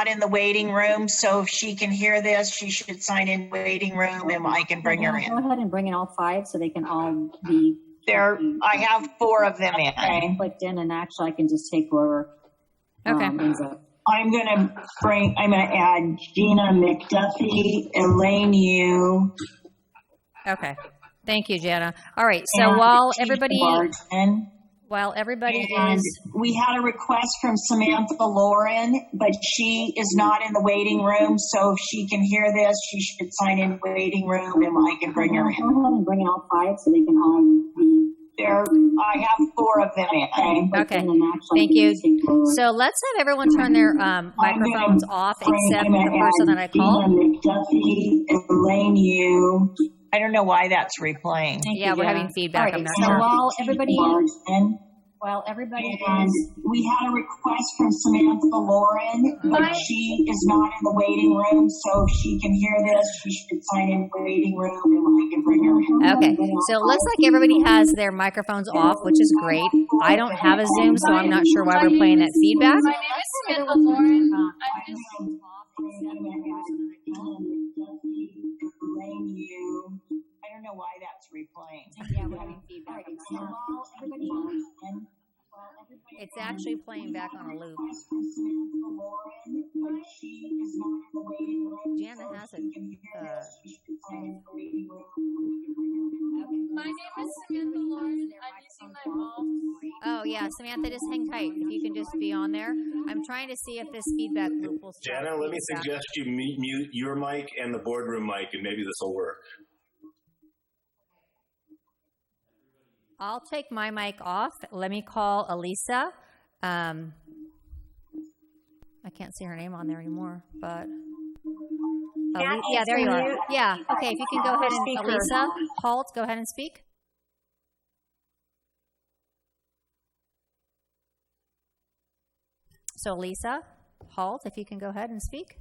in the waiting room, so if she can hear this, she should sign in waiting room and I can bring her in. Go ahead and bring in all 5 so they can all be there. I have 4 of them in. Clicked in, and actually I can just take whoever ends up. I'm gonna add Gina McDuffie, Elaine Yu. Okay. Thank you, Jana. All right. So while everybody is, we had a request from Samantha Lauren, but she is not in the waiting room. So if she can hear this, she should sign in waiting room and I can bring her in. Go ahead and bring in all 5 so they can all be there. I have 4 of them in. Okay. Thank you. So let's have everyone turn their microphones off except the person that I called. McDuffie, Elaine Yu. I don't know why that's replaying. Yeah, we're having feedback. Right, I'm not so sure. while everybody we had a request from Samantha Lauren, but she is not in the waiting room, so if she can hear this, she should sign in waiting room and I can bring her in. Okay, so it looks like everybody has their microphones off, which is great. I don't have a Zoom, so I'm not sure why we're playing that feedback. My name is Samantha Lauren. I don't know why that's replaying. Yeah, we're having feedback. It's actually playing back on a loop. Jana has it. My name is Samantha Lauren. I'm using my mom. Oh, yeah, Samantha, just hang tight. If you can just be on there. I'm trying to see if this feedback loop will start. Jana, let me suggest you mute your mic and the boardroom mic, and maybe this will work. I'll take my mic off. Let me call Elisa. I can't see her name on there anymore, but yeah, there you are. Yeah, okay. If you can go ahead and Elisa Holt, go ahead and speak. So Elisa Holt, if you can go ahead and speak.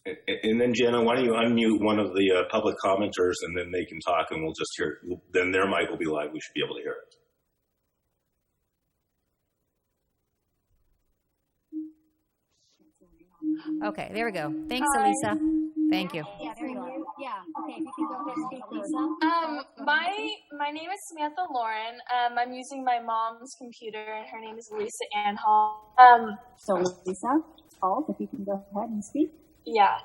And then, Jenna, why don't you unmute one of the public commenters, and then they can talk, and we'll just hear it. Then their mic will be live. We should be able to hear it. Okay, there we go. Thanks, Elisa. Thank you. Yeah, there you are. Yeah, okay, if you can go ahead and speak, Lisa. My name is Samantha Lauren. I'm using my mom's computer, and her name is Lisa Ann Hall. So Lisa Hall, if you can go ahead and speak. Yeah.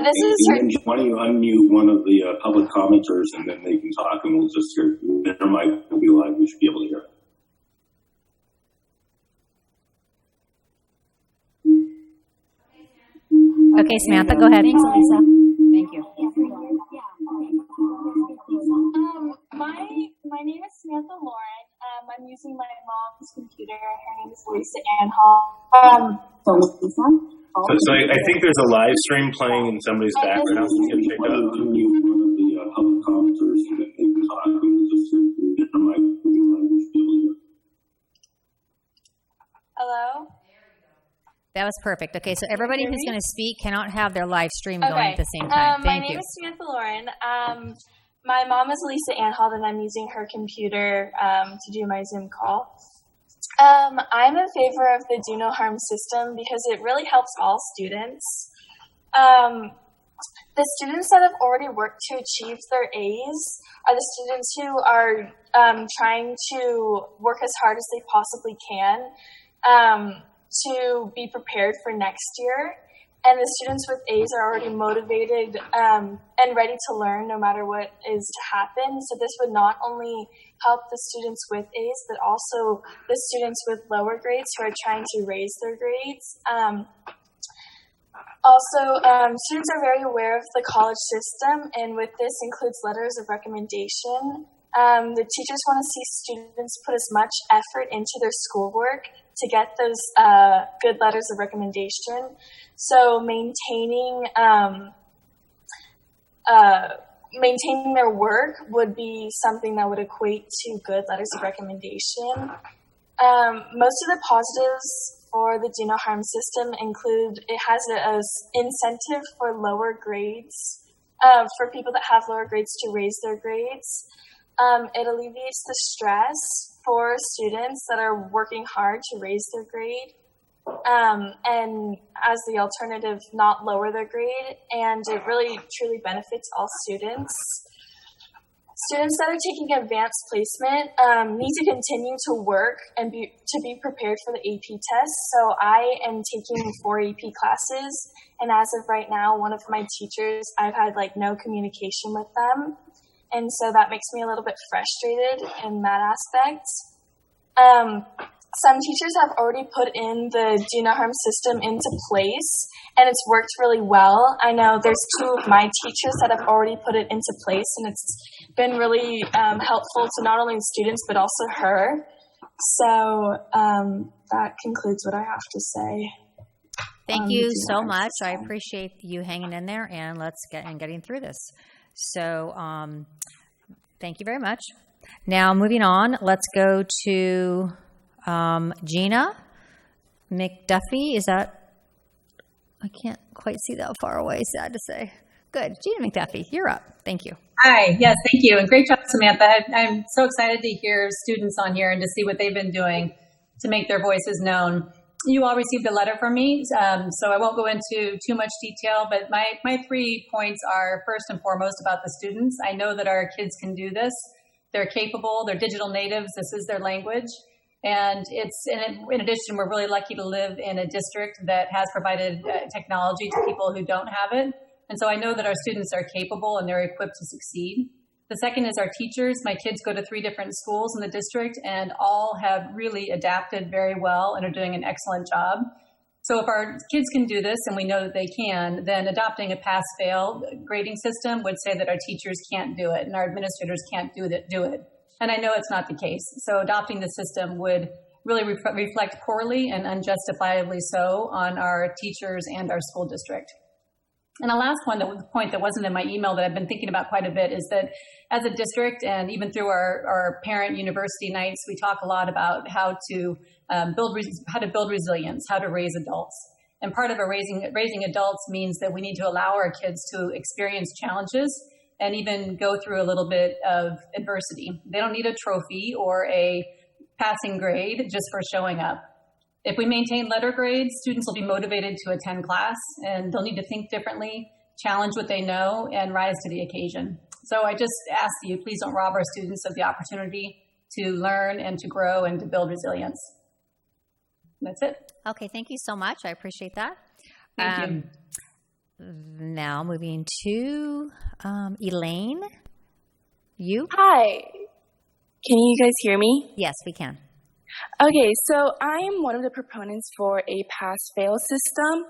This is her. Why don't you unmute one of the public commenters, and then they can talk, and we'll just hear it. Their mic will be live. We should be able to hear it. Okay, Samantha, go ahead. Thanks, Lisa. Thank you. My name is Samantha Lauren. I'm using my mom's computer. Her name is Lisa Ann Hall. So Lisa. So I think there's a live stream playing in somebody's background. Hello? That was perfect. Okay, so everybody who's going to speak cannot have their live stream going at the same time. My name is Samantha Lauren. My mom is Lisa Ann Hall, and I'm using her computer to do my Zoom call. I'm in favor of the do no harm system because it really helps all students. The students that have already worked to achieve their A's are the students who are trying to work as hard as they possibly can to be prepared for next year. And the students with A's are already motivated and ready to learn no matter what is to happen. So this would not only help the students with A's, but also the students with lower grades who are trying to raise their grades. Students are very aware of the college system, and with this includes letters of recommendation. The teachers want to see students put as much effort into their schoolwork to get those good letters of recommendation. So maintaining their work would be something that would equate to good letters of recommendation. Most of the positives for the do no harm system include it has an incentive for lower grades, for people that have lower grades to raise their grades. It alleviates the stress for students that are working hard to raise their grade. and as the alternative, not lower their grade. And it really truly benefits all students. Students that are taking advanced placement need to continue to work and to be prepared for the AP test. So I am taking 4 AP classes, and as of right now, one of my teachers, I've had no communication with them, and so that makes me a little bit frustrated in that aspect. Some teachers have already put in the Do No Harm system into place, and it's worked really well. I know there's 2 of my teachers that have already put it into place, and it's been really helpful to not only the students, but also her. So that concludes what I have to say. Thank you so much. I appreciate you hanging in there, and let's getting through this. So thank you very much. Now, moving on, let's go to Gina McDuffie. Is that, I can't quite see that far away, sad to say. Good. Gina McDuffie, you're up. Thank you. Hi. Yes, thank you. And great job, Samantha. I'm so excited to hear students on here and to see what they've been doing to make their voices known. You all received a letter from me, so I won't go into too much detail, but my 3 points are first and foremost about the students. I know that our kids can do this. They're capable. They're digital natives. This is their language. And in addition, we're really lucky to live in a district that has provided technology to people who don't have it. And so I know that our students are capable and they're equipped to succeed. The second is our teachers. My kids go to 3 different schools in the district and all have really adapted very well and are doing an excellent job. So if our kids can do this, and we know that they can, then adopting a pass-fail grading system would say that our teachers can't do it and our administrators can't do it. And I know it's not the case. So adopting the system would really reflect poorly and unjustifiably so on our teachers and our school district. And the last point that wasn't in my email that I've been thinking about quite a bit is that as a district and even through our parent university nights, we talk a lot about how to build resilience, how to raise adults. And part of raising adults means that we need to allow our kids to experience challenges and even go through a little bit of adversity. They don't need a trophy or a passing grade just for showing up. If we maintain letter grades, students will be motivated to attend class, and they'll need to think differently, challenge what they know, and rise to the occasion. So I just ask you, please don't rob our students of the opportunity to learn and to grow and to build resilience. That's it. Okay, thank you so much. I appreciate that. Thank you. Now moving to Elaine. You? Hi. Can you guys hear me? Yes, we can. Okay, so I am one of the proponents for a pass-fail system.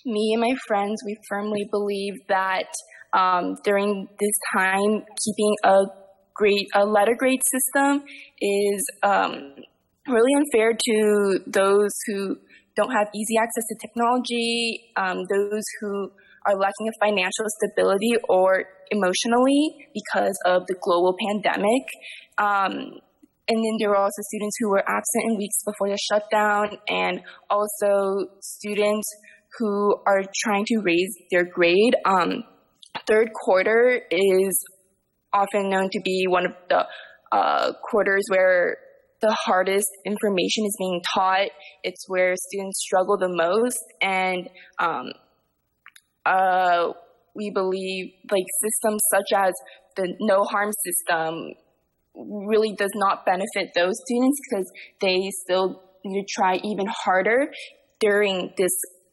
Me and my friends, we firmly believe that during this time, keeping a letter grade system is really unfair to those who don't have easy access to technology, those who are lacking of financial stability or emotionally because of the global pandemic. And then there were also students who were absent in weeks before the shutdown, and also students who are trying to raise their grade. Third quarter is often known to be one of the quarters where the hardest information is being taught. It's where students struggle the most, and we believe systems such as the no harm system really does not benefit those students because they still need to try even harder during this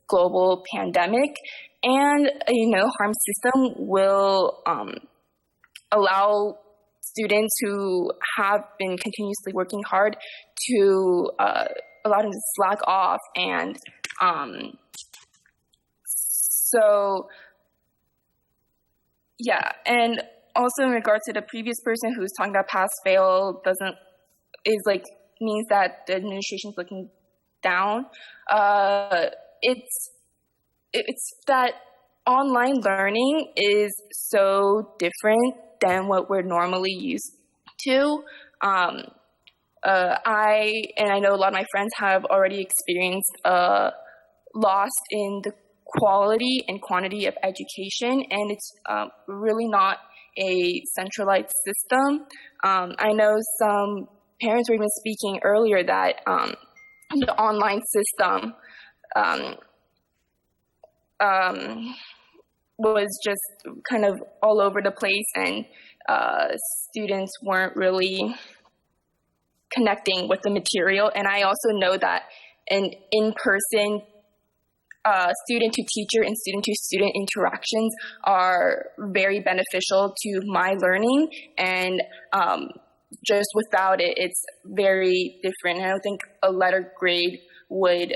global pandemic. And a no harm system will allow students who have been continuously working hard to allow them to slack off. And and also in regard to the previous person who's talking about pass-fail means that the administration's looking down. It's that online learning is so different than what we're normally used to. I know a lot of my friends have already experienced loss in the quality and quantity of education, and it's really not a centralized system. I know some parents were even speaking earlier that the online system was just kind of all over the place, and students weren't really connecting with the material. And I also know that an in-person student to teacher and student to student interactions are very beneficial to my learning, and just without it, it's very different. I don't think a letter grade would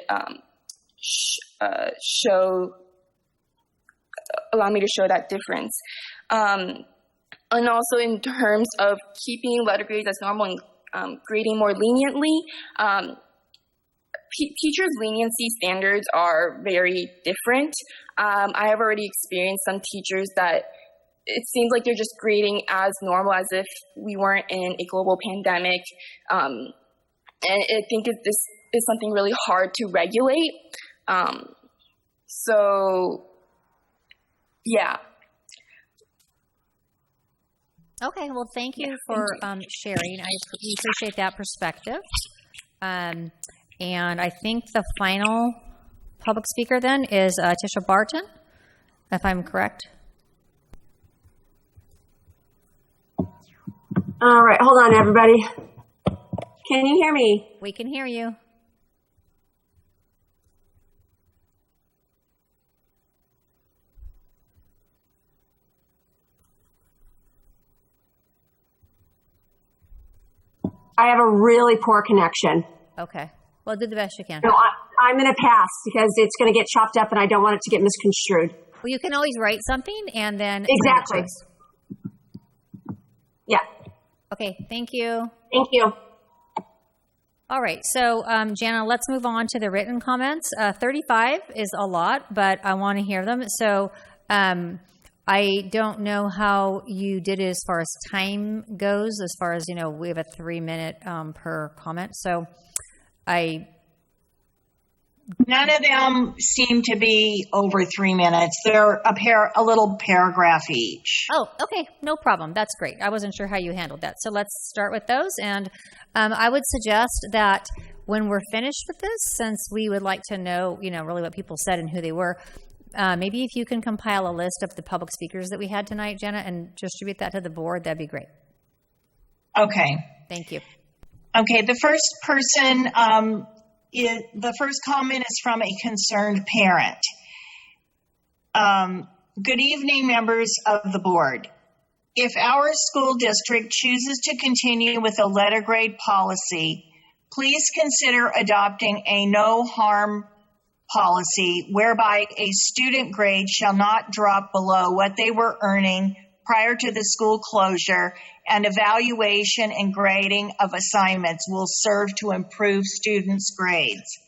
allow me to show that difference. And also in terms of keeping letter grades as normal and grading more leniently, teachers' leniency standards are very different. I have already experienced some teachers that it seems like they're just grading as normal, as if we weren't in a global pandemic. And I think this is something really hard to regulate. So, yeah. Okay, well, thank you for sharing. We appreciate that perspective. And I think the final public speaker then is Tisha Barton, if I'm correct. All right, hold on, everybody. Can you hear me? We can hear you. I have a really poor connection. Okay. Well, do the best you can. So I'm going to pass because it's going to get chopped up and I don't want it to get misconstrued. Well, you can always write something and then... Exactly. Yeah. Okay, thank you. Thank you. All right, so Jana, let's move on to the written comments. 35 is a lot, but I want to hear them. So I don't know how you did it as far as time goes, as far as, we have a 3-minute per comment. So none of them seem to be over 3 minutes. They're a little paragraph each. Oh, okay. No problem. That's great. I wasn't sure how you handled that. So let's start with those. And I would suggest that when we're finished with this, since we would like to know, really what people said and who they were, maybe if you can compile a list of the public speakers that we had tonight, Jenna, and distribute that to the board, that'd be great. Okay. Thank you. Okay. The first person, the first comment is from a concerned parent. Good evening, members of the board. If our school district chooses to continue with a letter grade policy, please consider adopting a no harm policy whereby a student grade shall not drop below what they were earning prior to the school closure, and evaluation and grading of assignments will serve to improve students' grades.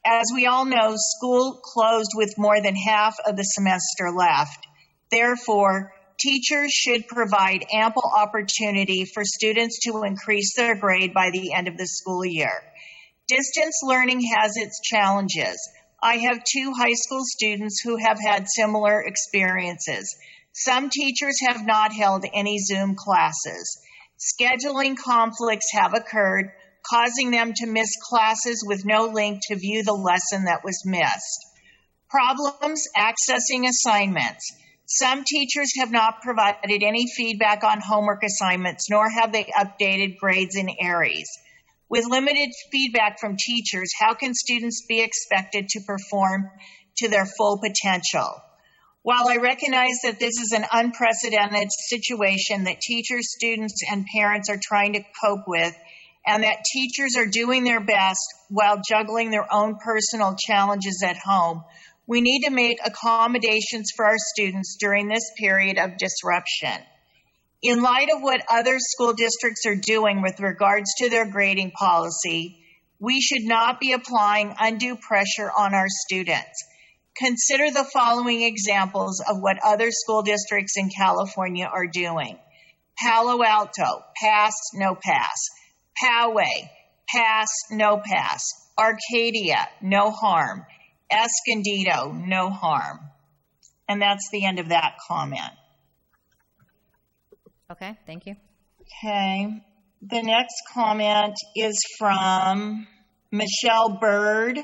As we all know, school closed with more than half of the semester left. Therefore, teachers should provide ample opportunity for students to increase their grade by the end of the school year. Distance learning has its challenges. I have 2 high school students who have had similar experiences. Some teachers have not held any Zoom classes. Scheduling conflicts have occurred, causing them to miss classes with no link to view the lesson that was missed. Problems accessing assignments. Some teachers have not provided any feedback on homework assignments, nor have they updated grades in Aries. With limited feedback from teachers, how can students be expected to perform to their full potential? While I recognize that this is an unprecedented situation that teachers, students, and parents are trying to cope with, and that teachers are doing their best while juggling their own personal challenges at home, we need to make accommodations for our students during this period of disruption. In light of what other school districts are doing with regards to their grading policy, we should not be applying undue pressure on our students. Consider the following examples of what other school districts in California are doing. Palo Alto, pass, no pass. Poway, pass, no pass. Arcadia, no harm. Escondido, no harm. And that's the end of that comment. Okay, thank you. Okay. The next comment is from Michelle Bird.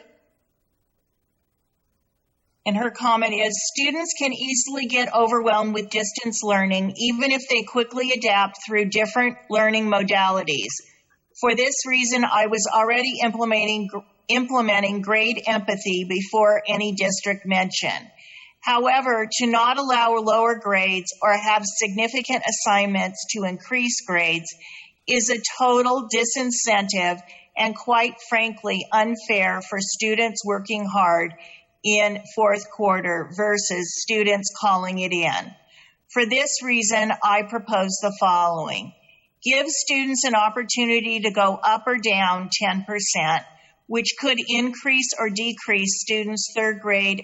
And her comment is, students can easily get overwhelmed with distance learning, even if they quickly adapt through different learning modalities. For this reason, I was already implementing grade empathy before any district mention. However, to not allow lower grades or have significant assignments to increase grades is a total disincentive and, quite frankly, unfair for students working hard in fourth quarter versus students calling it in. For this reason, I propose the following. Give students an opportunity to go up or down 10%, which could increase or decrease students' third grade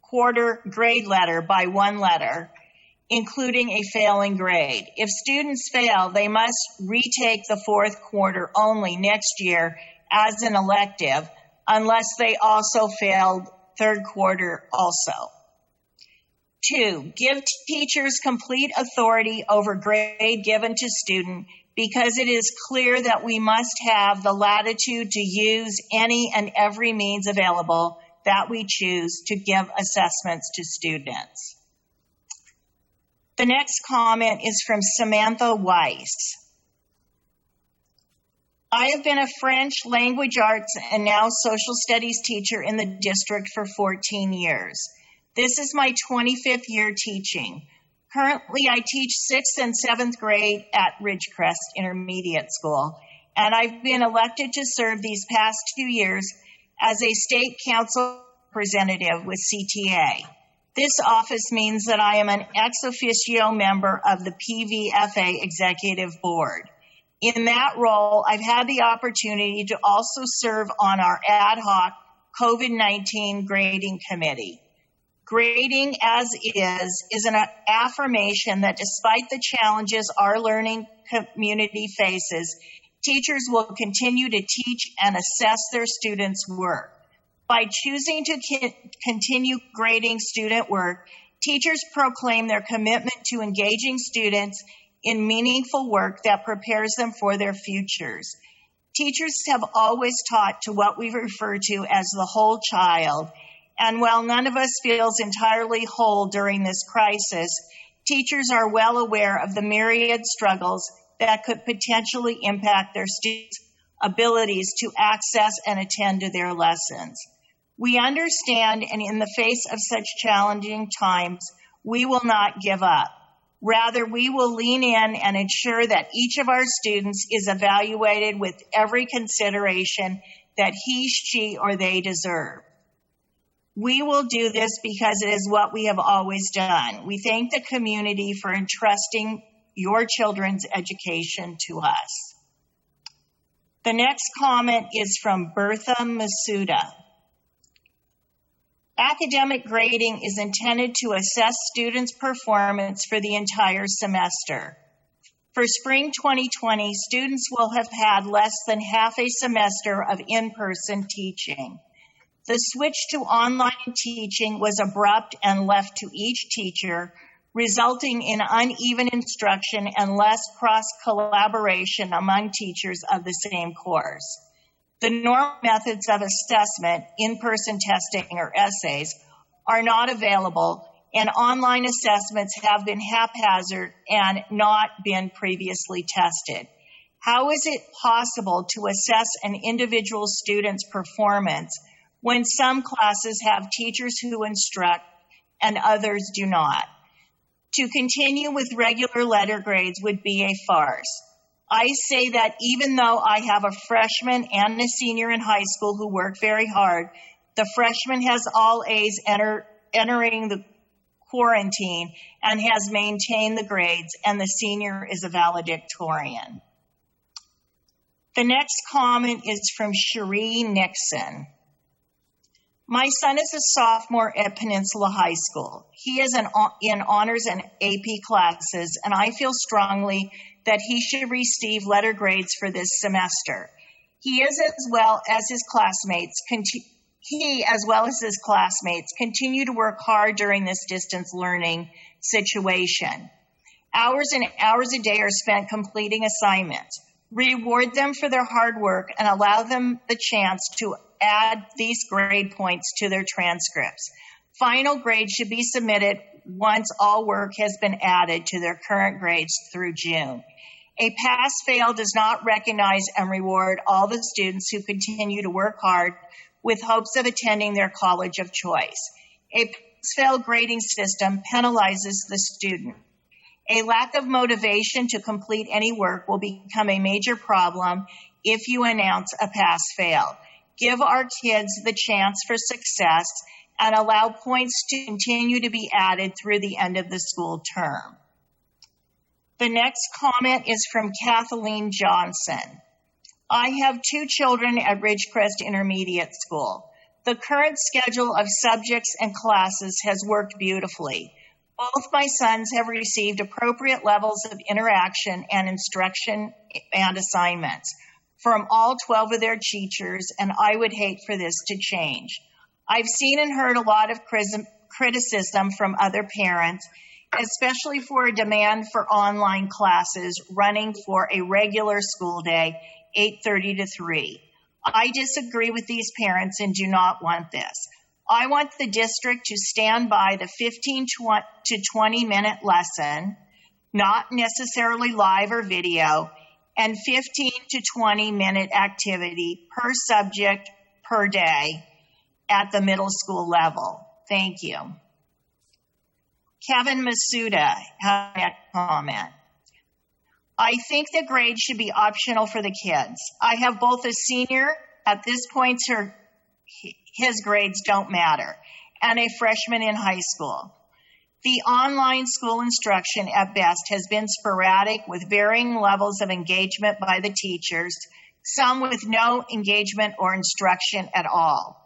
quarter grade letter by 1 letter, including a failing grade. If students fail, they must retake the fourth quarter only next year as an elective, unless they also failed third quarter also. 2, give teachers complete authority over grade given to student, because it is clear that we must have the latitude to use any and every means available that we choose to give assessments to students. The next comment is from Samantha Weiss. I have been a French language arts and now social studies teacher in the district for 14 years. This is my 25th year teaching. Currently, I teach 6th and 7th grade at Ridgecrest Intermediate School, and I've been elected to serve these past 2 years as a state council representative with CTA. This office means that I am an ex officio member of the PVFA Executive Board. In that role, I've had the opportunity to also serve on our ad hoc COVID-19 grading committee. Grading as is an affirmation that despite the challenges our learning community faces, teachers will continue to teach and assess their students' work. By choosing to continue grading student work, teachers proclaim their commitment to engaging students in meaningful work that prepares them for their futures. Teachers have always taught to what we refer to as the whole child, and while none of us feels entirely whole during this crisis, teachers are well aware of the myriad struggles that could potentially impact their students' abilities to access and attend to their lessons. We understand, and in the face of such challenging times, we will not give up. Rather, we will lean in and ensure that each of our students is evaluated with every consideration that he, she, or they deserve. We will do this because it is what we have always done. We thank the community for entrusting your children's education to us. The next comment is from Bertha Masuda. Academic grading is intended to assess students' performance for the entire semester. For spring 2020, students will have had less than half a semester of in-person teaching. The switch to online teaching was abrupt and left to each teacher, resulting in uneven instruction and less cross-collaboration among teachers of the same course. The normal methods of assessment, in-person testing or essays, are not available, and online assessments have been haphazard and not been previously tested. How is it possible to assess an individual student's performance when some classes have teachers who instruct and others do not? To continue with regular letter grades would be a farce. I say that even though I have a freshman and a senior in high school who work very hard, the freshman has all A's entering the quarantine and has maintained the grades, and the senior is a valedictorian. The next comment is from Cherie Nixon. My son is a sophomore at Peninsula High School. He is in honors and AP classes, and I feel strongly that he should receive letter grades for this semester. He, as well as his classmates, continue to work hard during this distance learning situation. Hours and hours a day are spent completing assignments. Reward them for their hard work and allow them the chance to add these grade points to their transcripts. Final grades should be submitted once all work has been added to their current grades through June. A pass-fail does not recognize and reward all the students who continue to work hard with hopes of attending their college of choice. A pass-fail grading system penalizes the student. A lack of motivation to complete any work will become a major problem if you announce a pass-fail. Give our kids the chance for success and allow points to continue to be added through the end of the school term. The next comment is from Kathleen Johnson. I have 2 children at Ridgecrest Intermediate School. The current schedule of subjects and classes has worked beautifully. Both my sons have received appropriate levels of interaction and instruction and assignments from all 12 of their teachers, and I would hate for this to change. I've seen and heard a lot of criticism from other parents, especially for a demand for online classes running for a regular school day, 8:30 to 3. I disagree with these parents and do not want this. I want the district to stand by the 15 to 20 minute lesson, not necessarily live or video, and 15 to 20 minute activity per subject per day at the middle school level. Thank you. Kevin Masuda has a comment. I think the grade should be optional for the kids. I have both a senior, at this point his grades don't matter, and a freshman in high school. The online school instruction at best has been sporadic with varying levels of engagement by the teachers, some with no engagement or instruction at all.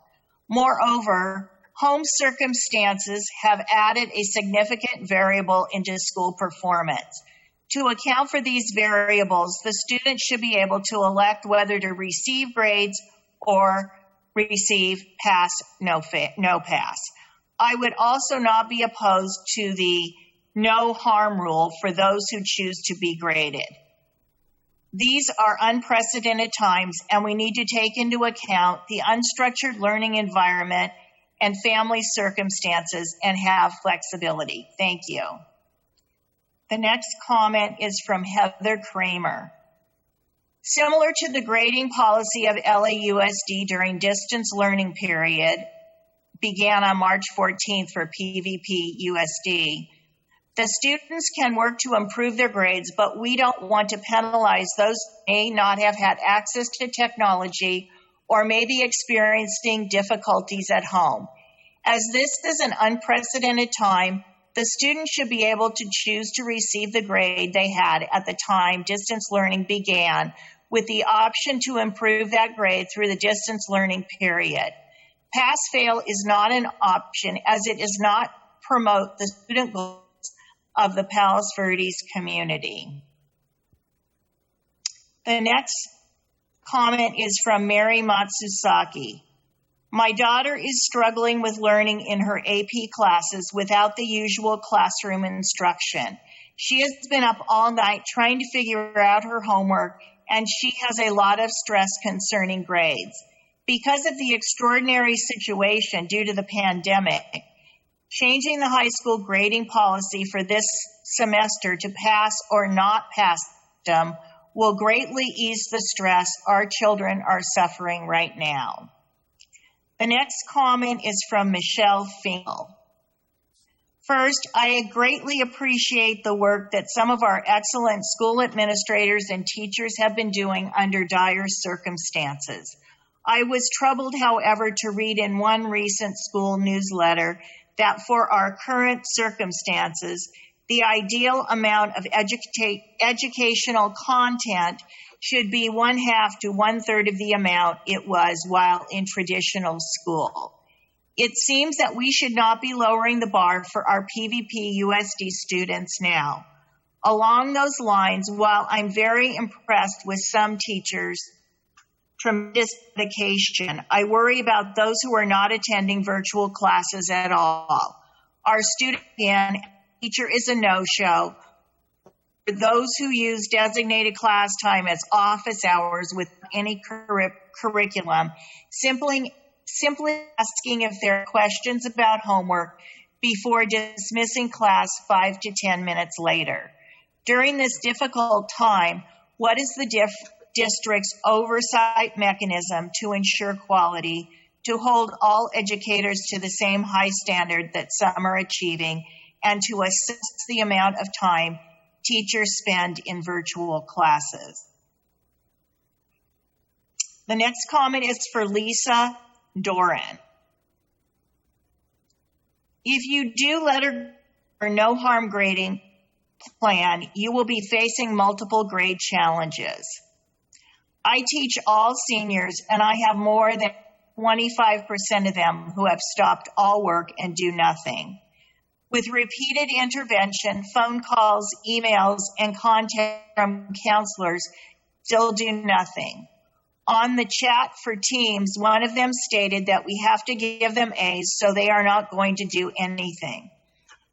Moreover, home circumstances have added a significant variable into school performance. To account for these variables, the student should be able to elect whether to receive grades or receive pass, no pass. I would also not be opposed to the no harm rule for those who choose to be graded. These are unprecedented times, and we need to take into account the unstructured learning environment and family circumstances and have flexibility. Thank you. The next comment is from Heather Kramer. Similar to the grading policy of LAUSD during distance learning period, began on March 14th for PVPUSD, the students can work to improve their grades, but we don't want to penalize those who may not have had access to technology or may be experiencing difficulties at home. As this is an unprecedented time, the student should be able to choose to receive the grade they had at the time distance learning began, with the option to improve that grade through the distance learning period. Pass-fail is not an option, as it does not promote the student goals of the Palos Verdes community. The next comment is from Mary Matsusaki. My daughter is struggling with learning in her AP classes without the usual classroom instruction. She has been up all night trying to figure out her homework, and she has a lot of stress concerning grades. Because of the extraordinary situation due to the pandemic, changing the high school grading policy for this semester to pass or not pass them will greatly ease the stress our children are suffering right now. The next comment is from Michelle Finkel. First, I greatly appreciate the work that some of our excellent school administrators and teachers have been doing under dire circumstances. I was troubled, however, to read in one recent school newsletter that for our current circumstances, the ideal amount of educational content should be 1/2 to 1/3 of the amount it was while in traditional school. It seems that we should not be lowering the bar for our PVPUSD students now. Along those lines, while I'm very impressed with some teachers' tremendous dedication, I worry about those who are not attending virtual classes at all. Our student again, teacher is a no-show. For those who use designated class time as office hours with any curriculum, simply asking if there are questions about homework before dismissing class 5 to 10 minutes later. During this difficult time, what is the district's oversight mechanism to ensure quality, to hold all educators to the same high standard that some are achieving, and to assess the amount of time teachers spend in virtual classes? The next comment is for Lisa Doran. If you do letter or no harm grading plan, you will be facing multiple grade challenges. I teach all seniors, and I have more than 25% of them who have stopped all work and do nothing. With repeated intervention, phone calls, emails, and contact from counselors, still do nothing. On the chat for teams, one of them stated that we have to give them A's, so they are not going to do anything.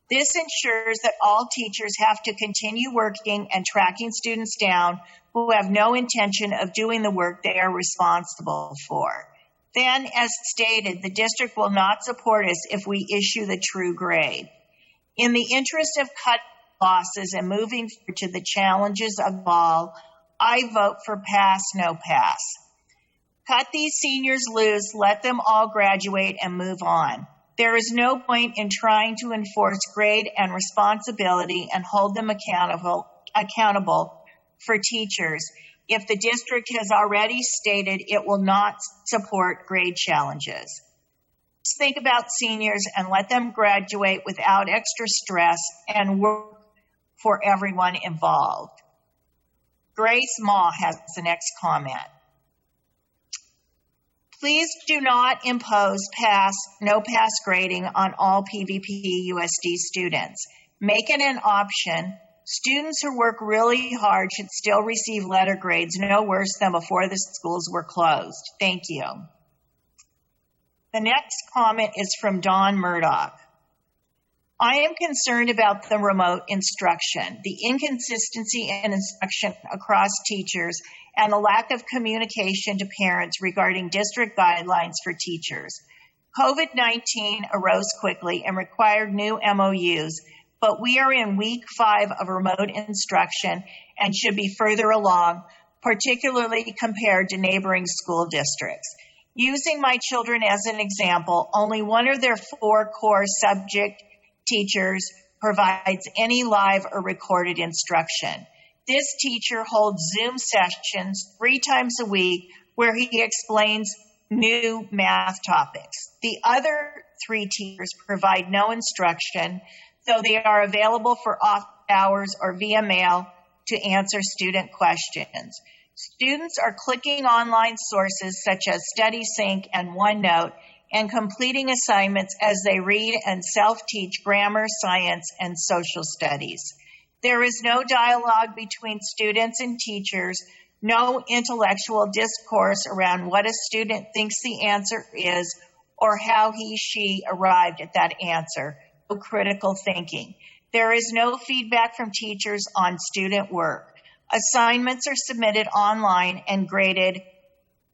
This ensures that all teachers have to continue working and tracking students down who have no intention of doing the work they are responsible for. Then, as stated, the district will not support us if we issue the true grade. In the interest of cutting losses and moving to the challenges of all, I vote for pass, no pass. Cut these seniors loose, let them all graduate and move on. There is no point in trying to enforce grade and responsibility and hold them accountable for teachers if the district has already stated it will not support grade challenges. Just think about seniors and let them graduate without extra stress and work for everyone involved. Grace Ma has the next comment. Please do not impose pass, no pass grading on all PVPUSD students. Make it an option. Students who work really hard should still receive letter grades no worse than before the schools were closed. Thank you. The next comment is from Dawn Murdoch. I am concerned about the remote instruction, the inconsistency in instruction across teachers, and the lack of communication to parents regarding district guidelines for teachers. COVID-19 arose quickly and required new MOUs, but we are in week 5 of remote instruction and should be further along, particularly compared to neighboring school districts. Using my children as an example, only one of their 4 core subject teachers provides any live or recorded instruction. This teacher holds Zoom sessions 3 times a week where he explains new math topics. The other 3 teachers provide no instruction, though they are available for off hours or via mail to answer student questions. Students are clicking online sources such as StudySync and OneNote and completing assignments as they read and self-teach grammar, science, and social studies. There is no dialogue between students and teachers, no intellectual discourse around what a student thinks the answer is or how she arrived at that answer, no critical thinking. There is no feedback from teachers on student work. Assignments are submitted online and graded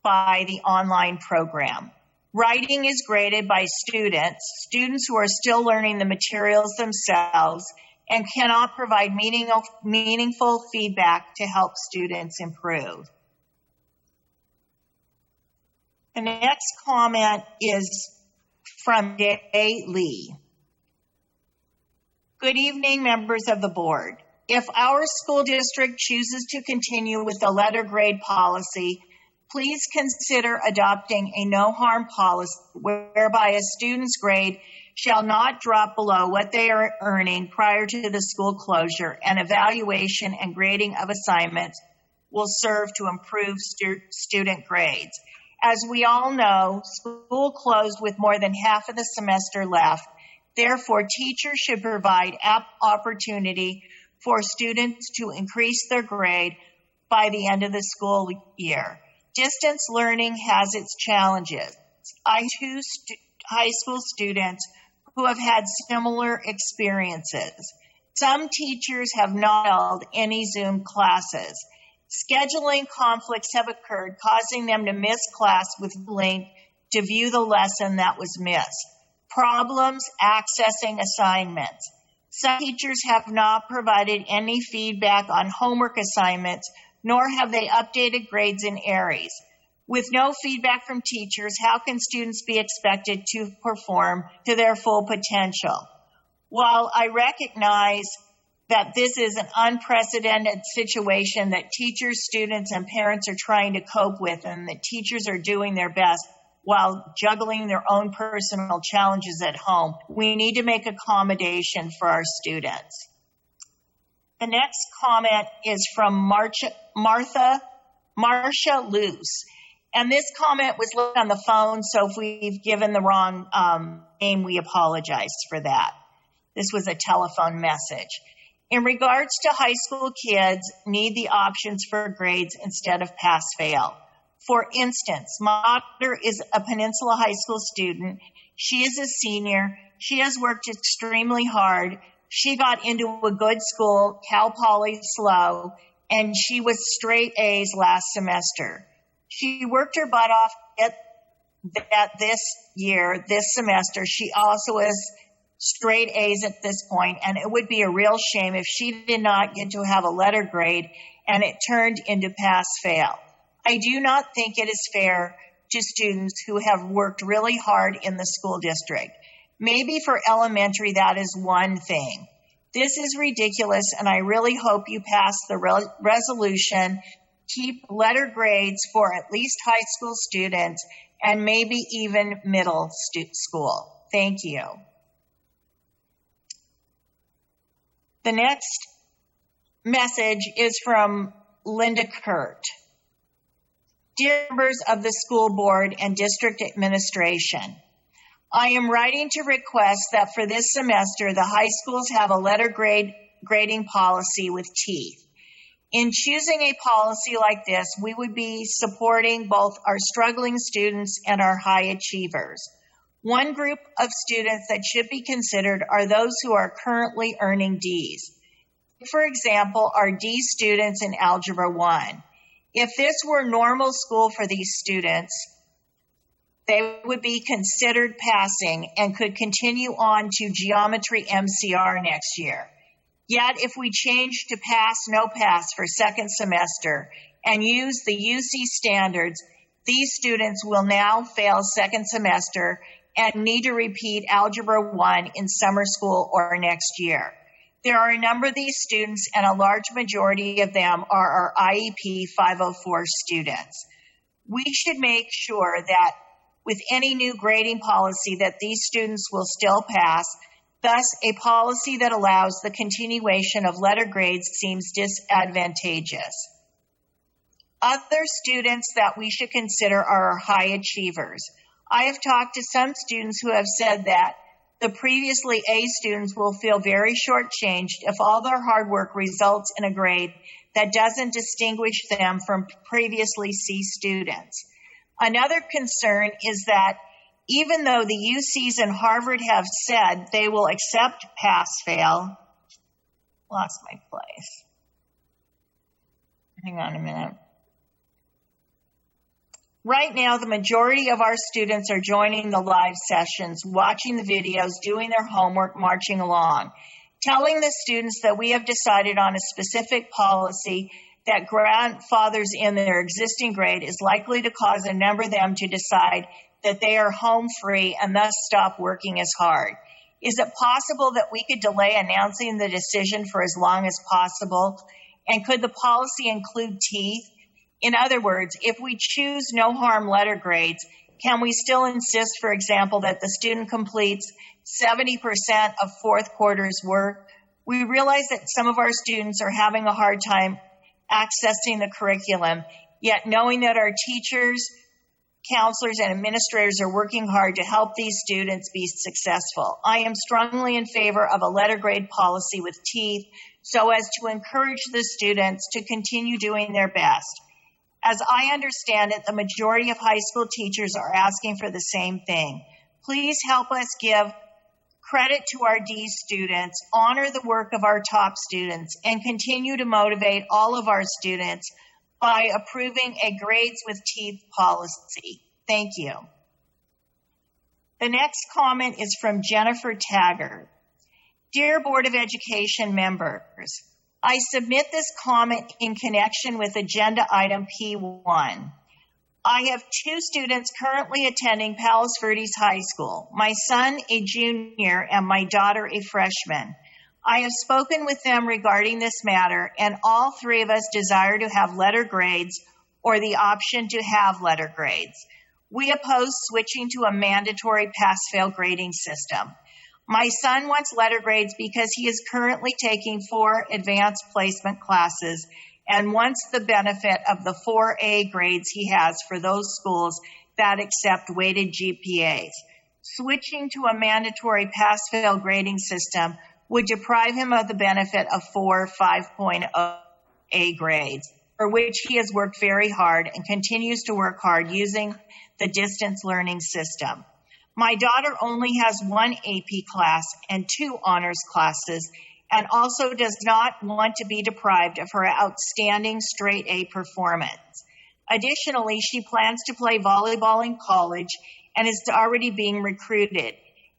by the online program. Writing is graded by students who are still learning the materials themselves and cannot provide meaningful feedback to help students improve. The next comment is from Day Lee. Good evening, members of the board. If our school district chooses to continue with the letter grade policy, please consider adopting a no harm policy whereby a student's grade shall not drop below what they are earning prior to the school closure, and evaluation and grading of assignments will serve to improve student grades. As we all know, school closed with more than half of the semester left. Therefore, teachers should provide opportunity for students to increase their grade by the end of the school year. Distance learning has its challenges. I have 2 high school students who have had similar experiences. Some teachers have not held any Zoom classes. Scheduling conflicts have occurred, causing them to miss class with link to view the lesson that was missed. Problems accessing assignments. Some teachers have not provided any feedback on homework assignments, nor have they updated grades in Aries. With no feedback from teachers, how can students be expected to perform to their full potential? While I recognize that this is an unprecedented situation that teachers, students, and parents are trying to cope with, and that teachers are doing their best while juggling their own personal challenges at home, we need to make accommodation for our students. The next comment is from Marcia Luce. And this comment was left on the phone, so if we've given the wrong name, we apologize for that. This was a telephone message. In regards to high school kids need the options for grades instead of pass-fail. For instance, my daughter is a Peninsula High School student. She is a senior. She has worked extremely hard. She got into a good school, Cal Poly SLO, and she was straight A's last semester. She worked her butt off at this semester. She also is straight A's at this point, and it would be a real shame if she did not get to have a letter grade and it turned into pass-fail. I do not think it is fair to students who have worked really hard in the school district. Maybe for elementary that is one thing. This is ridiculous, and I really hope you pass the resolution, keep letter grades for at least high school students and maybe even middle school. Thank you. The next message is from Linda Kurt. Dear members of the school board and district administration, I am writing to request that for this semester, the high schools have a letter grading policy with teeth. In choosing a policy like this, we would be supporting both our struggling students and our high achievers. One group of students that should be considered are those who are currently earning Ds. For example, our D students in Algebra 1. If this were normal school for these students, they would be considered passing and could continue on to Geometry MCR next year. Yet, if we change to pass, no pass for second semester and use the UC standards, these students will now fail second semester and need to repeat Algebra 1 in summer school or next year. There are a number of these students, and a large majority of them are our IEP 504 students. We should make sure that with any new grading policy that these students will still pass. Thus, a policy that allows the continuation of letter grades seems disadvantageous. Other students that we should consider are our high achievers. I have talked to some students who have said that the previously A students will feel very shortchanged if all their hard work results in a grade that doesn't distinguish them from previously C students. Another concern is that even though the UCs and Harvard have said they will accept pass-fail, lost my place. Hang on a minute. Right now, the majority of our students are joining the live sessions, watching the videos, doing their homework, marching along, telling the students that we have decided on a specific policy that grandfathers in their existing grade is likely to cause a number of them to decide that they are home free and thus stop working as hard. Is it possible that we could delay announcing the decision for as long as possible? And could the policy include teeth? In other words, if we choose no harm letter grades, can we still insist, for example, that the student completes 70% of fourth quarter's work? We realize that some of our students are having a hard time accessing the curriculum, yet knowing that our teachers, counselors, and administrators are working hard to help these students be successful. I am strongly in favor of a letter grade policy with teeth so as to encourage the students to continue doing their best. As I understand it, the majority of high school teachers are asking for the same thing. Please help us give credit to our D students, honor the work of our top students, and continue to motivate all of our students by approving a grades with teeth policy. Thank you. The next comment is from Jennifer Taggart. Dear Board of Education members, I submit this comment in connection with agenda item P1. I have two students currently attending Palos Verdes High School, my son a junior and my daughter a freshman. I have spoken with them regarding this matter, and all three of us desire to have letter grades or the option to have letter grades. We oppose switching to a mandatory pass-fail grading system. My son wants letter grades because he is currently taking 4 advanced placement classes and wants the benefit of the 4A grades he has for those schools that accept weighted GPAs. Switching to a mandatory pass-fail grading system would deprive him of the benefit of 4 5.0 A grades, for which he has worked very hard and continues to work hard using the distance learning system. My daughter only has 1 AP class and 2 honors classes, and also does not want to be deprived of her outstanding straight A performance. Additionally, she plans to play volleyball in college and is already being recruited.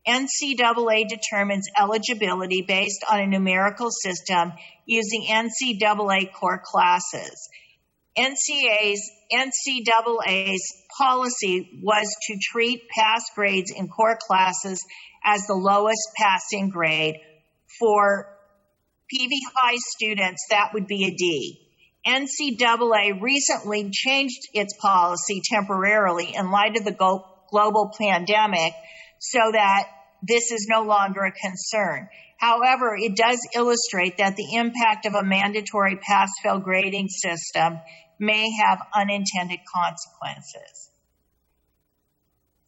NCAA determines eligibility based on a numerical system using NCAA core classes. NCAA's policy was to treat pass grades in core classes as the lowest passing grade. For PV High students, that would be a D. NCAA recently changed its policy temporarily in light of the global pandemic so that this is no longer a concern. However, it does illustrate that the impact of a mandatory pass-fail grading system may have unintended consequences.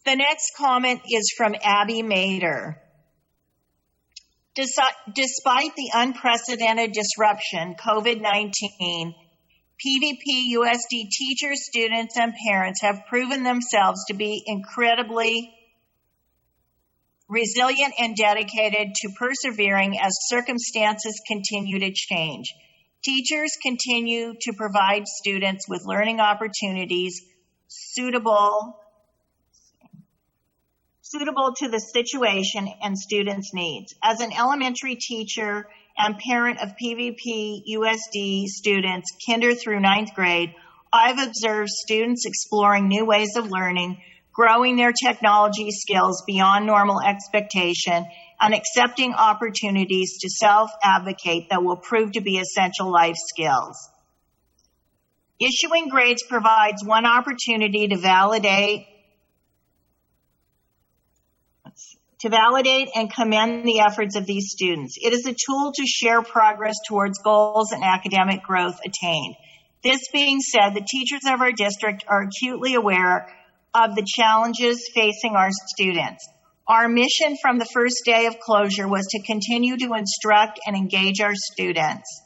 The next comment is from Abby Mader. Despite the unprecedented disruption, COVID-19, PVPUSD teachers, students, and parents have proven themselves to be incredibly resilient and dedicated to persevering as circumstances continue to change. Teachers continue to provide students with learning opportunities suitable to the situation and students' needs. As an elementary teacher and parent of PVPUSD students, kinder through 9th grade, I've observed students exploring new ways of learning, growing their technology skills beyond normal expectation, and accepting opportunities to self-advocate that will prove to be essential life skills. Issuing grades provides one opportunity to validate and commend the efforts of these students. It is a tool to share progress towards goals and academic growth attained. This being said, the teachers of our district are acutely aware of the challenges facing our students. Our mission from the first day of closure was to continue to instruct and engage our students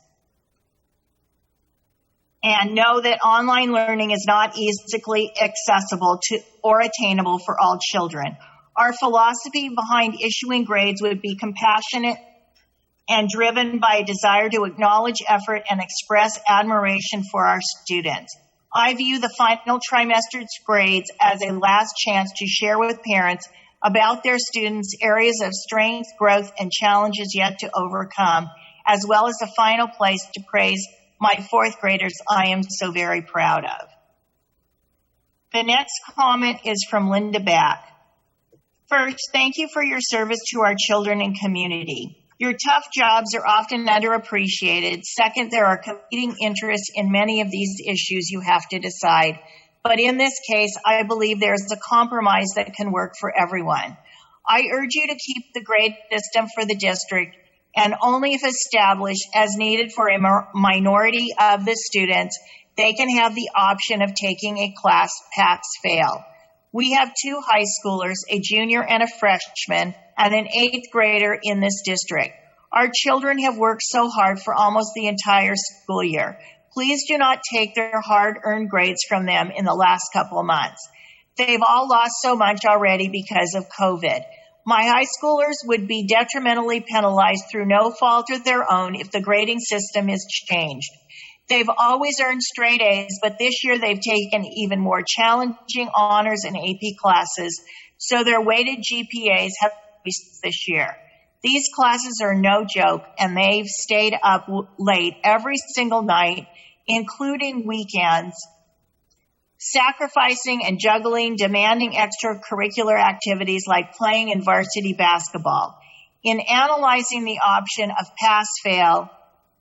and know that online learning is not easily accessible to or attainable for all children. Our philosophy behind issuing grades would be compassionate and driven by a desire to acknowledge effort and express admiration for our students. I view the final trimester's grades as a last chance to share with parents about their students' areas of strength, growth, and challenges yet to overcome, as well as a final place to praise my 4th graders I am so very proud of. The next comment is from Linda Back. First, thank you for your service to our children and community. Your tough jobs are often underappreciated. Second, there are competing interests in many of these issues you have to decide. But in this case, I believe there's a compromise that can work for everyone. I urge you to keep the grade system for the district, and only if established as needed for a minority of the students, they can have the option of taking a class pass-fail. We have 2 high schoolers, a junior and a freshman, and an 8th grader in this district. Our children have worked so hard for almost the entire school year. Please do not take their hard-earned grades from them in the last couple of months. They've all lost so much already because of COVID. My high schoolers would be detrimentally penalized through no fault of their own if the grading system is changed. They've always earned straight A's, but this year they've taken even more challenging honors and AP classes, so their weighted GPAs have increased this year. These classes are no joke, and they've stayed up late every single night, including weekends, sacrificing and juggling demanding extracurricular activities like playing in varsity basketball. In analyzing the option of pass-fail,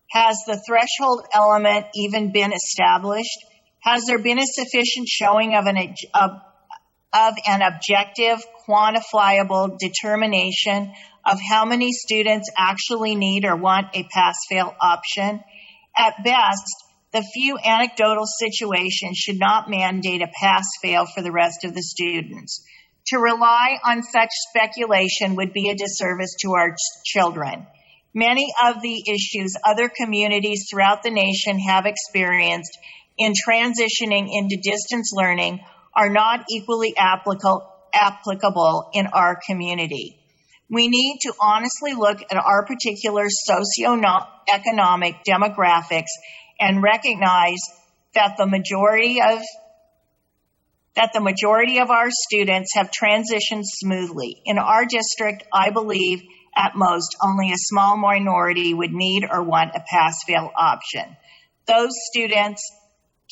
has the threshold element even been established? Has there been a sufficient showing of an objective, quantifiable determination of how many students actually need or want a pass-fail option? At best, the few anecdotal situations should not mandate a pass-fail for the rest of the students. To rely on such speculation would be a disservice to our children. Many of the issues other communities throughout the nation have experienced in transitioning into distance learning are not equally applicable in our community. We need to honestly look at our particular socioeconomic demographics and recognize that the majority of our students have transitioned smoothly. In our district, I believe at most only a small minority would need or want a pass-fail option. Those students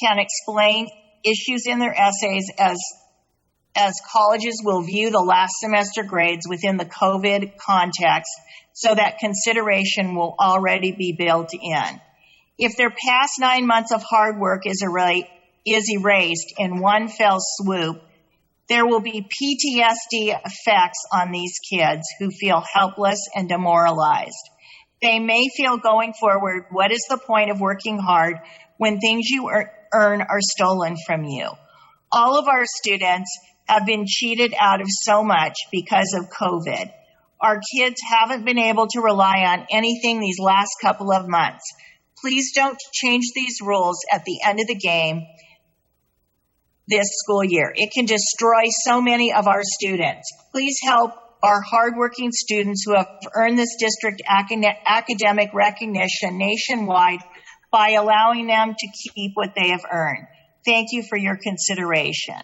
can explain issues in their essays as colleges will view the last semester grades within the COVID context, so that consideration will already be built in. If their past 9 months of hard work is erased in one fell swoop, there will be PTSD effects on these kids who feel helpless and demoralized. They may feel going forward, what is the point of working hard when things you earn are stolen from you? All of our students have been cheated out of so much because of COVID. Our kids haven't been able to rely on anything these last couple of months. Please don't change these rules at the end of the game this school year. It can destroy so many of our students. Please help our hardworking students who have earned this district academic recognition nationwide by allowing them to keep what they have earned. Thank you for your consideration.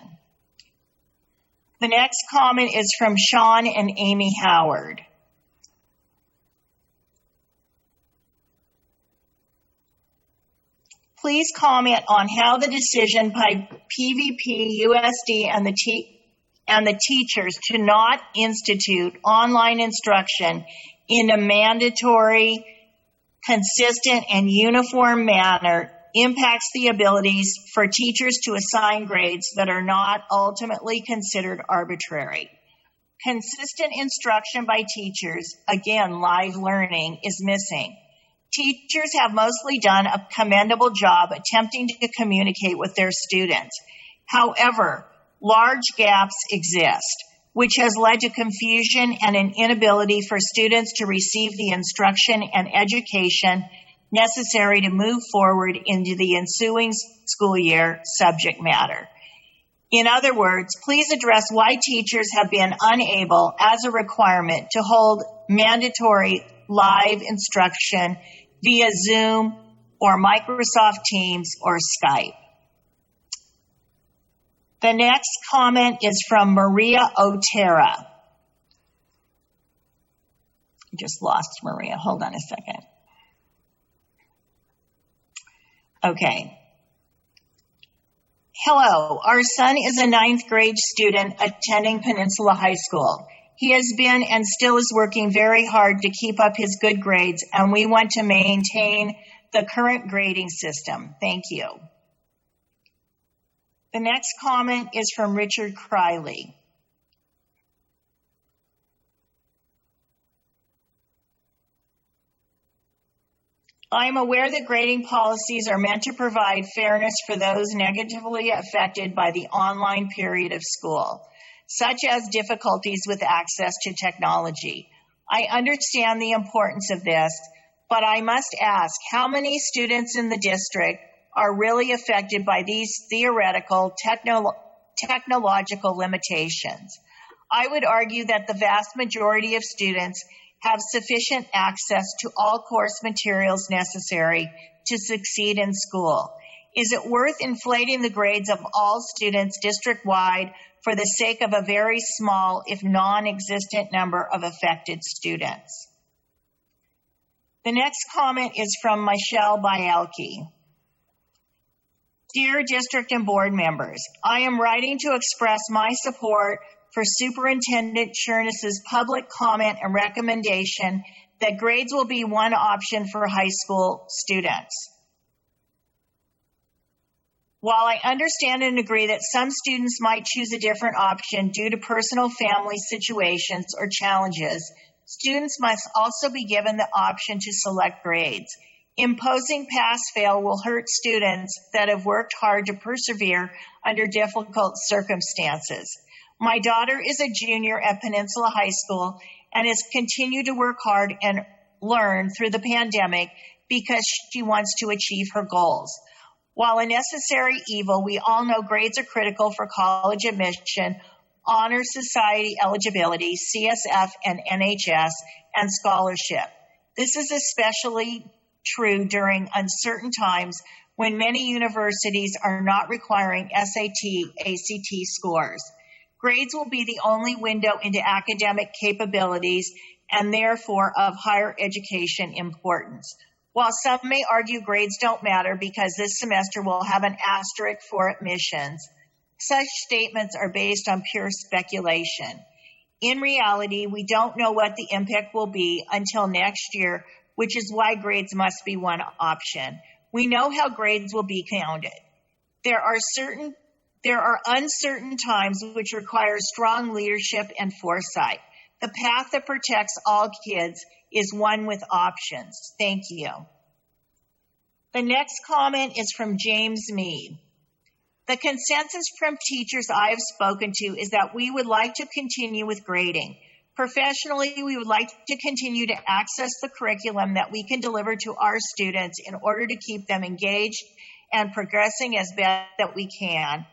The next comment is from Sean and Amy Howard. Please comment on how the decision by PVPUSD and the teachers to not institute online instruction in a mandatory, consistent, and uniform manner impacts the abilities for teachers to assign grades that are not ultimately considered arbitrary. Consistent instruction by teachers, again, live learning, is missing. Teachers have mostly done a commendable job attempting to communicate with their students. However, large gaps exist, which has led to confusion and an inability for students to receive the instruction and education necessary to move forward into the ensuing school year subject matter. In other words, please address why teachers have been unable, as a requirement, to hold mandatory live instruction via Zoom or Microsoft Teams or Skype. The next comment is from Maria Otera. I just lost Maria. Hold on a second. Okay. Hello. Our son is a 9th grade student attending Peninsula High School. He has been and still is working very hard to keep up his good grades, and we want to maintain the current grading system. Thank you. The next comment is from Richard Criley. I am aware that grading policies are meant to provide fairness for those negatively affected by the online period of school, such as difficulties with access to technology. I understand the importance of this, but I must ask, how many students in the district are really affected by these theoretical technological limitations? I would argue that the vast majority of students have sufficient access to all course materials necessary to succeed in school. Is it worth inflating the grades of all students district-wide for the sake of a very small, if non-existent number of affected students? The next comment is from Michelle Bielke. Dear district and board members, I am writing to express my support for Superintendent Chernus's public comment and recommendation that grades will be one option for high school students. While I understand and agree that some students might choose a different option due to personal family situations or challenges, students must also be given the option to select grades. Imposing pass-fail will hurt students that have worked hard to persevere under difficult circumstances. My daughter is a junior at Peninsula High School and has continued to work hard and learn through the pandemic because she wants to achieve her goals. While a necessary evil, we all know grades are critical for college admission, honor society eligibility, CSF and NHS, and scholarship. This is especially true during uncertain times when many universities are not requiring SAT, ACT scores. Grades will be the only window into academic capabilities and therefore of higher education importance. While some may argue grades don't matter because this semester will have an asterisk for admissions, such statements are based on pure speculation. In reality, we don't know what the impact will be until next year, which is why grades must be one option. We know how grades will be counted. There are uncertain times which require strong leadership and foresight. The path that protects all kids is one with options. Thank you. The next comment is from James Mead. The consensus from teachers I have spoken to is that we would like to continue with grading. Professionally, we would like to continue to access the curriculum that we can deliver to our students in order to keep them engaged and progressing as best that we can,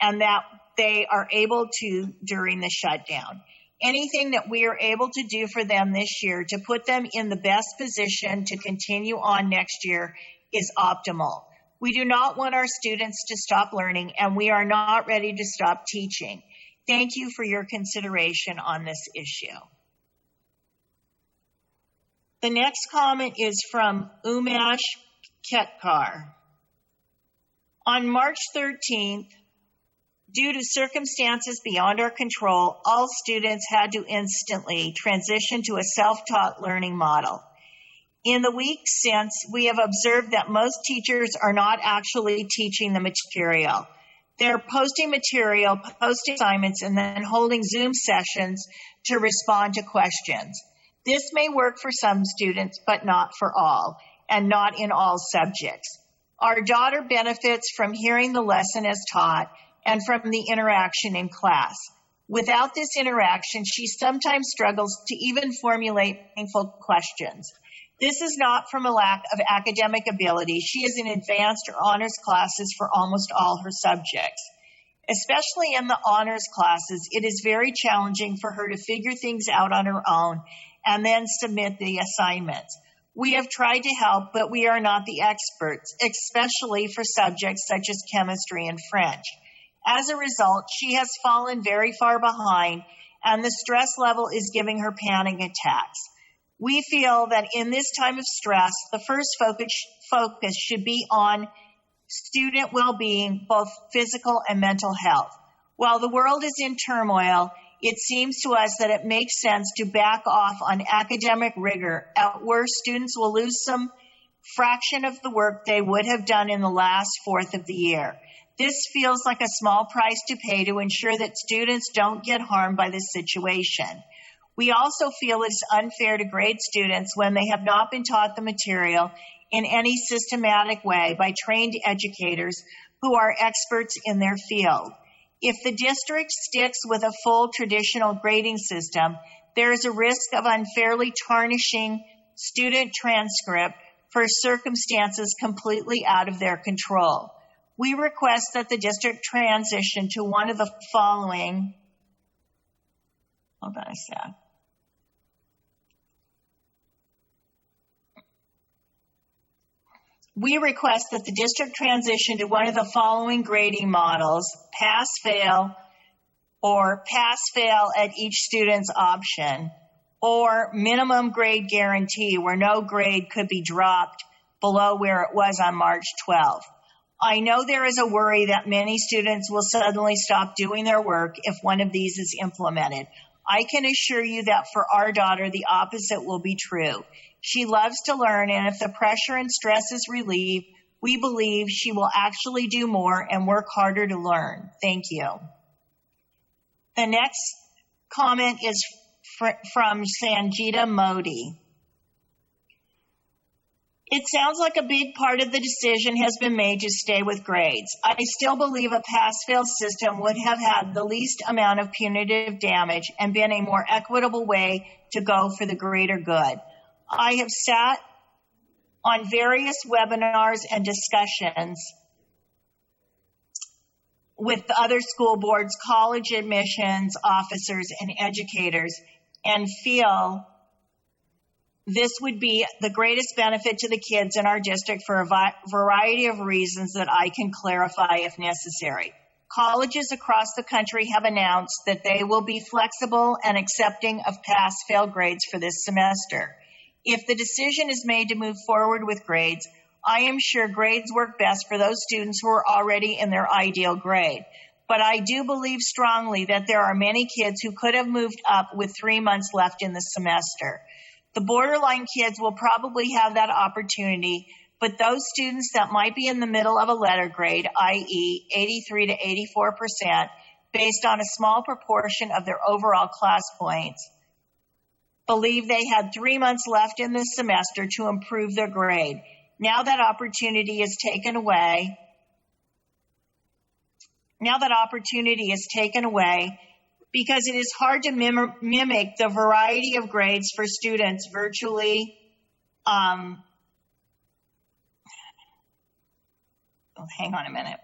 and that they are able to during the shutdown. Anything that we are able to do for them this year to put them in the best position to continue on next year is optimal. We do not want our students to stop learning, and we are not ready to stop teaching. Thank you for your consideration on this issue. The next comment is from Umesh Ketkar. On March 13th, due to circumstances beyond our control, all students had to instantly transition to a self-taught learning model. In the weeks since, we have observed that most teachers are not actually teaching the material. They're posting material, posting assignments, and then holding Zoom sessions to respond to questions. This may work for some students, but not for all, and not in all subjects. Our daughter benefits from hearing the lesson as taught and from the interaction in class. Without this interaction, she sometimes struggles to even formulate meaningful questions. This is not from a lack of academic ability. She is in advanced or honors classes for almost all her subjects. Especially in the honors classes, it is very challenging for her to figure things out on her own and then submit the assignments. We have tried to help, but we are not the experts, especially for subjects such as chemistry and French. As a result, she has fallen very far behind, and the stress level is giving her panic attacks. We feel that in this time of stress, the first focus should be on student well-being, both physical and mental health. While the world is in turmoil, it seems to us that it makes sense to back off on academic rigor. At worst, students will lose some fraction of the work they would have done in the last fourth of the year. This feels like a small price to pay to ensure that students don't get harmed by this situation. We also feel it's unfair to grade students when they have not been taught the material in any systematic way by trained educators who are experts in their field. If the district sticks with a full traditional grading system, there is a risk of unfairly tarnishing student transcript for circumstances completely out of their control. We request that the district transition to one of the following Hold on a sec. We request that the district transition to one of the following grading models: pass-fail, or pass-fail at each student's option, or minimum grade guarantee where no grade could be dropped below where it was on March 12th. I know there is a worry that many students will suddenly stop doing their work if one of these is implemented. I can assure you that for our daughter, the opposite will be true. She loves to learn, and if the pressure and stress is relieved, we believe she will actually do more and work harder to learn. Thank you. The next comment is from Sanjita Modi. It sounds like a big part of the decision has been made to stay with grades. I still believe a pass-fail system would have had the least amount of punitive damage and been a more equitable way to go for the greater good. I have sat on various webinars and discussions with the other school boards, college admissions officers, and educators, and feel this would be the greatest benefit to the kids in our district for a variety of reasons that I can clarify if necessary. Colleges across the country have announced that they will be flexible and accepting of pass-fail grades for this semester. If the decision is made to move forward with grades, I am sure grades work best for those students who are already in their ideal grade. But I do believe strongly that there are many kids who could have moved up with 3 months left in the semester. The borderline kids will probably have that opportunity, but those students that might be in the middle of a letter grade, i.e. 83 to 84%, based on a small proportion of their overall class points, believe they had 3 months left in this semester to improve their grade. Now that opportunity is taken away. Because it is hard to mimic the variety of grades for students virtually. Hang on a minute.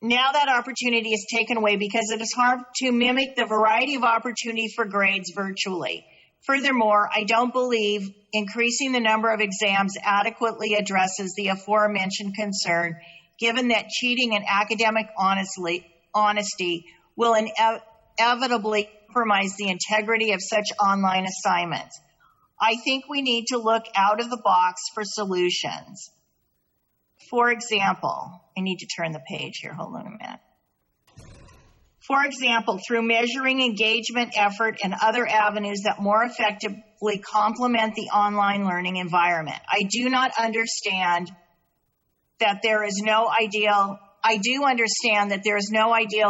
Now that opportunity is taken away because it is hard to mimic the variety of opportunity for grades virtually. Furthermore, I don't believe increasing the number of exams adequately addresses the aforementioned concern, given that cheating and academic honesty will inevitably compromise the integrity of such online assignments. I think we need to look out of the box for solutions. For example, I need to turn the page here. Hold on a minute. For example, through measuring engagement, effort, and other avenues that more effectively complement the online learning environment. I do understand that there is no ideal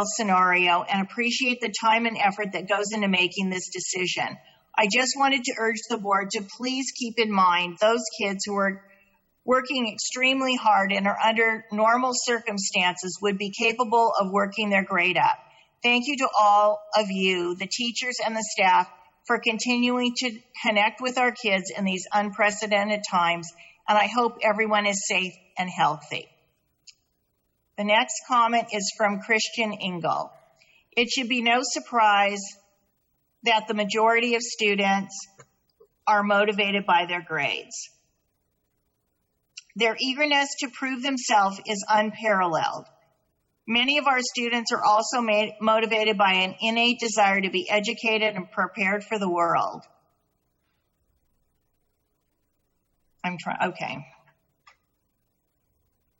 scenario and appreciate the time and effort that goes into making this decision. I just wanted to urge the board to please keep in mind those kids who are working extremely hard and are under normal circumstances would be capable of working their grade up. Thank you to all of you, the teachers and the staff, for continuing to connect with our kids in these unprecedented times, and I hope everyone is safe and healthy. The next comment is from Christian Engel. It should be no surprise that the majority of students are motivated by their grades. Their eagerness to prove themselves is unparalleled. Many of our students are also motivated by an innate desire to be educated and prepared for the world. Okay.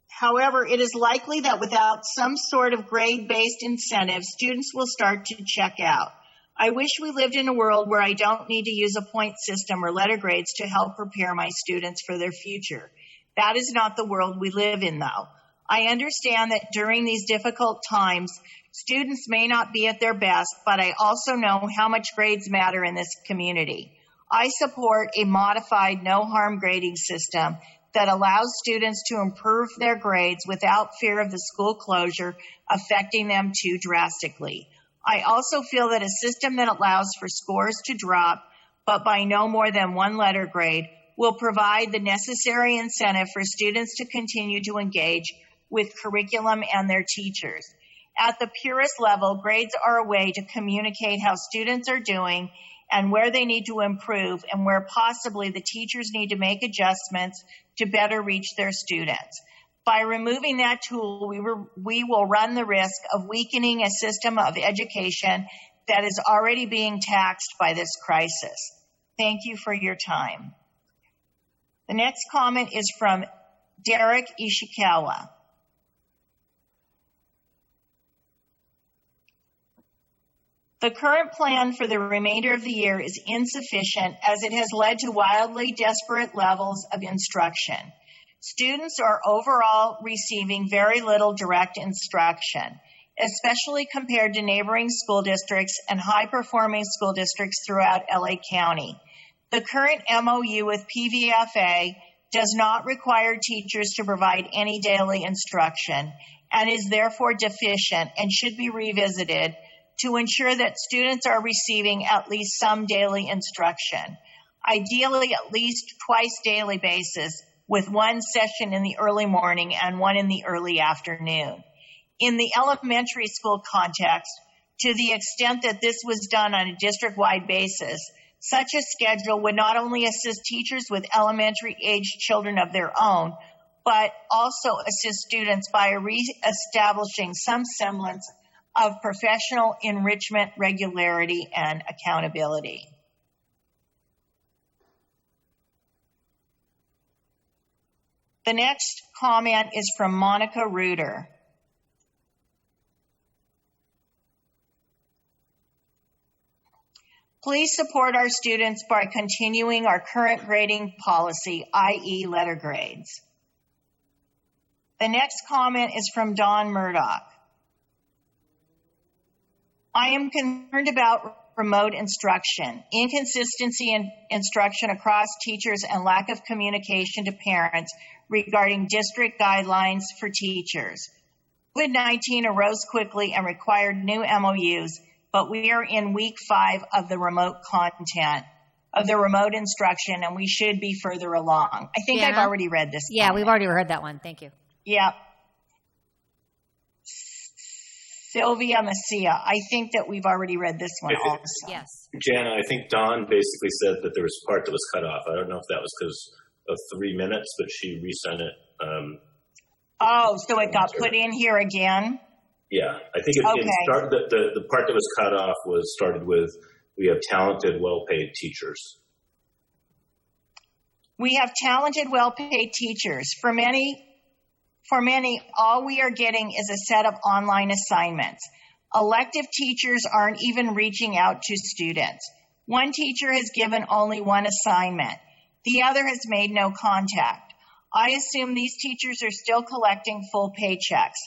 However, it is likely that without some sort of grade-based incentive, students will start to check out. I wish we lived in a world where I don't need to use a point system or letter grades to help prepare my students for their future. That is not the world we live in, though. I understand that during these difficult times, students may not be at their best, but I also know how much grades matter in this community. I support a modified no-harm grading system that allows students to improve their grades without fear of the school closure affecting them too drastically. I also feel that a system that allows for scores to drop, but by no more than one letter grade, will provide the necessary incentive for students to continue to engage with curriculum and their teachers. At the purest level, grades are a way to communicate how students are doing and where they need to improve and where possibly the teachers need to make adjustments to better reach their students. By removing that tool, we will run the risk of weakening a system of education that is already being taxed by this crisis. Thank you for your time. The next comment is from Derek Ishikawa. The current plan for the remainder of the year is insufficient as it has led to wildly disparate levels of instruction. Students are overall receiving very little direct instruction, especially compared to neighboring school districts and high-performing school districts throughout LA County. The current MOU with PVFA does not require teachers to provide any daily instruction and is therefore deficient and should be revisited to ensure that students are receiving at least some daily instruction, ideally at least twice daily basis, with one session in the early morning and one in the early afternoon. In the elementary school context, to the extent that this was done on a district-wide basis, such a schedule would not only assist teachers with elementary-aged children of their own, but also assist students by reestablishing some semblance of professional enrichment, regularity, and accountability. The next comment is from Monica Reuter. Please support our students by continuing our current grading policy, i.e. letter grades. The next comment is from Dawn Murdoch. I am concerned about remote instruction, inconsistency in instruction across teachers, and lack of communication to parents regarding district guidelines for teachers. COVID-19 arose quickly and required new MOUs, but we are in week 5 of the remote content, of the remote instruction, and we should be further along. I think I've already read this. Yeah, we've already heard that one. Thank you. Yep. Sylvia Messia. I think that we've already read this one also. Yes. Jana, I think Dawn basically said that there was a part that was cut off. I don't know if that was because of 3 minutes, but she resent it. So it got put in here again? Yeah, I think the part that was cut off was started with, we have talented, well-paid teachers. We have talented, well-paid teachers. For many, all we are getting is a set of online assignments. Elective teachers aren't even reaching out to students. One teacher has given only one assignment. The other has made no contact. I assume these teachers are still collecting full paychecks.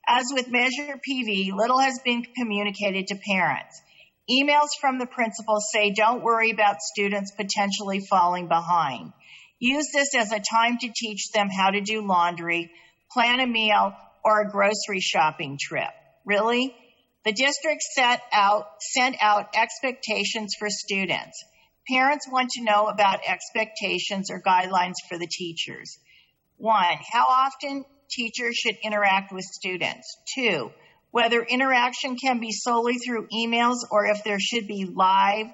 As with Measure PV, little has been communicated to parents. Emails from the principal say, don't worry about students potentially falling behind. Use this as a time to teach them how to do laundry, plan a meal, or a grocery shopping trip. Really? The district sent out expectations for students. Parents want to know about expectations or guidelines for the teachers. 1, how often teachers should interact with students. 2, whether interaction can be solely through emails or if there should be live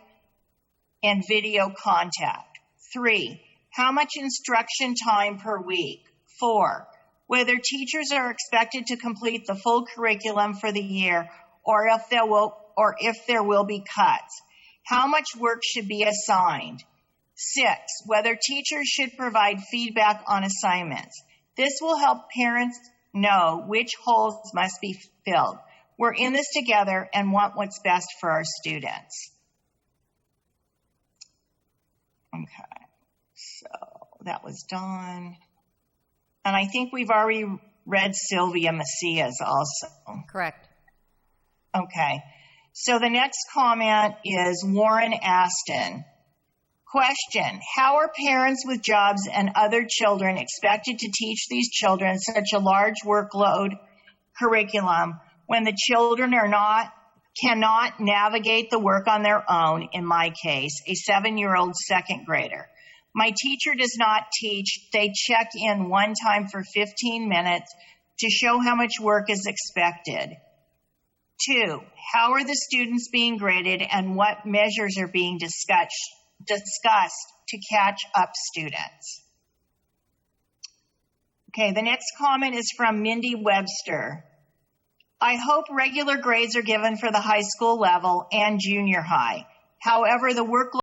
and video contact. 3, how much instruction time per week. 4, whether teachers are expected to complete the full curriculum for the year or if there will be cuts. How much work should be assigned. 6, whether teachers should provide feedback on assignments. This will help parents know which holes must be filled. We're in this together and want what's best for our students. Okay, so that was Dawn. And I think we've already read Sylvia Messia's also. Correct. Okay, so the next comment is Warren Aston. Question, how are parents with jobs and other children expected to teach these children such a large workload curriculum when the children cannot navigate the work on their own? In my case, a 7-year-old second grader. My teacher does not teach. They check in one time for 15 minutes to show how much work is expected. 2, how are the students being graded and what measures are being discussed to catch up students? Okay, the next comment is from Mindy Webster. I hope regular grades are given for the high school level and junior high. However, the workload